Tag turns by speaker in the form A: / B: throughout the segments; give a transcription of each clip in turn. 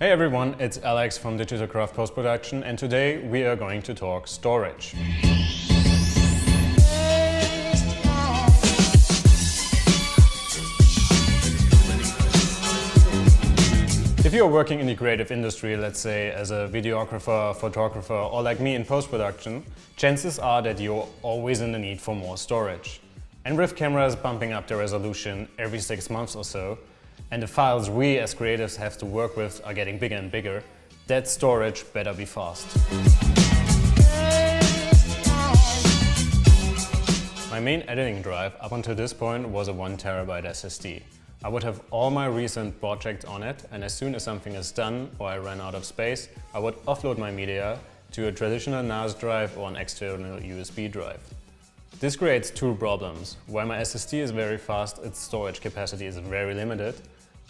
A: Hey everyone, it's Alex from DGTL-Craft postproduction, and today we are going to talk storage. If you're working in the creative industry, let's say as a videographer, photographer, or like me in post-production, chances are that you're always in the need for more storage. And with cameras bumping up the resolution every 6 months or so, and the files we as creatives have to work with are getting bigger and bigger, that storage better be fast. My main editing drive up until this point was a 1 TB SSD. I would have all my recent projects on it, and as soon as something is done or I ran out of space, I would offload my media to a traditional NAS drive or an external USB drive. This creates two problems. While my SSD is very fast, its storage capacity is very limited,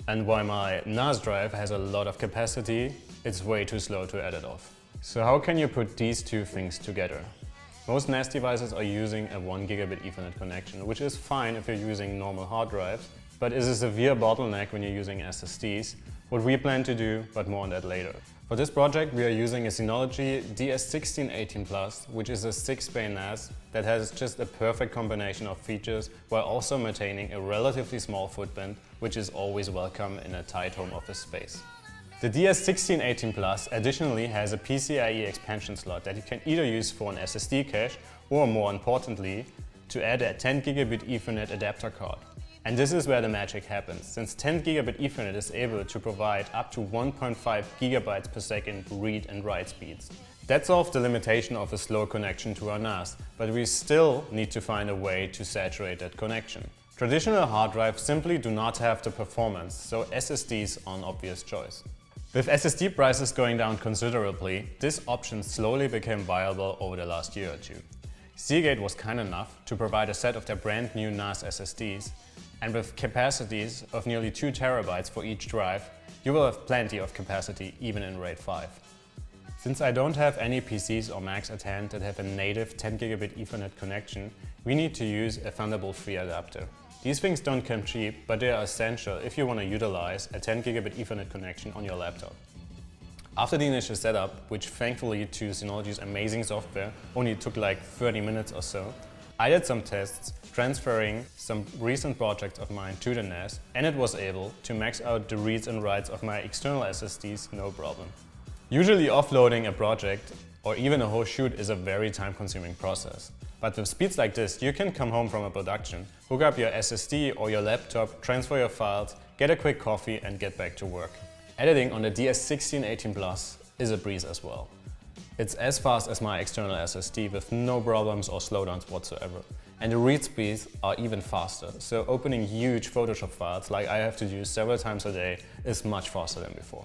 A: and while my NAS drive has a lot of capacity, it's way too slow to edit off. So how can you put these two things together? Most NAS devices are using a 1 gigabit Ethernet connection, which is fine if you're using normal hard drives, but is a severe bottleneck when you're using SSDs, what we plan to do, but more on that later. For this project we are using a SYNOLOGY DS1618+, which is a 6-bay NAS that has just a perfect combination of features while also maintaining a relatively small footprint, which is always welcome in a tight home office space. The DS1618+ additionally has a PCIe expansion slot that you can either use for an SSD cache or, more importantly, to add a 10 gigabit Ethernet adapter card. And this is where the magic happens, since 10 gigabit Ethernet is able to provide up to 1.5 gigabytes per second read and write speeds. That solves the limitation of a slow connection to our NAS, but we still need to find a way to saturate that connection. Traditional hard drives simply do not have the performance, so SSDs are an obvious choice. With SSD prices going down considerably, this option slowly became viable over the last year or two. Seagate was kind enough to provide a set of their brand new NAS SSDs, and with capacities of nearly 2 terabytes for each drive, you will have plenty of capacity even in RAID 5. Since I don't have any PCs or Macs at hand that have a native 10 gigabit Ethernet connection, we need to use a Thunderbolt 3 adapter. These things don't come cheap, but they are essential if you want to utilize a 10 gigabit Ethernet connection on your laptop. After the initial setup, which thankfully to Synology's amazing software only took like 30 minutes or so, I did some tests transferring some recent projects of mine to the NAS, and it was able to max out the reads and writes of my external SSDs no problem. Usually offloading a project or even a whole shoot is a very time-consuming process. But with speeds like this, you can come home from a production, hook up your SSD or your laptop, transfer your files, get a quick coffee and get back to work. Editing on the DS1618+ is a breeze as well. It's as fast as my external SSD with no problems or slowdowns whatsoever. And the read speeds are even faster, so opening huge Photoshop files like I have to do several times a day is much faster than before.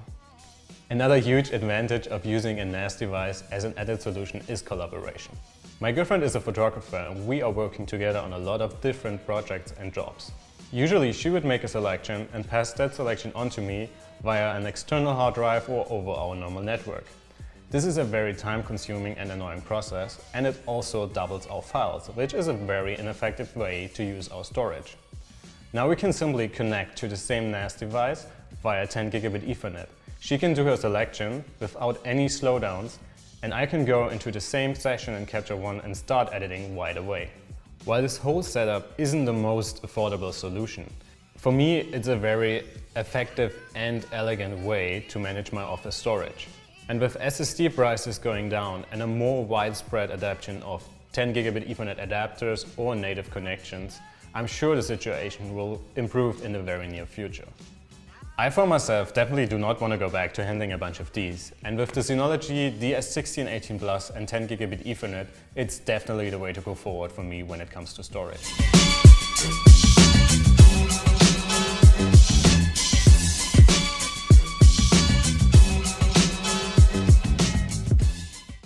A: Another huge advantage of using a NAS device as an edit solution is collaboration. My girlfriend is a photographer and we are working together on a lot of different projects and jobs. Usually she would make a selection and pass that selection on to me via an external hard drive or over our normal network. This is a very time-consuming and annoying process, and it also doubles our files, which is a very ineffective way to use our storage. Now we can simply connect to the same NAS device via 10 gigabit Ethernet. She can do her selection without any slowdowns, and I can go into the same session in Capture One and start editing right away. While this whole setup isn't the most affordable solution, for me it's a very effective and elegant way to manage my office storage. And with SSD prices going down and a more widespread adoption of 10 gigabit Ethernet adapters or native connections, I'm sure the situation will improve in the very near future. I for myself definitely do not want to go back to handling a bunch of these, and with the Synology DS1618+ and 10 gigabit Ethernet, it's definitely the way to go forward for me when it comes to storage.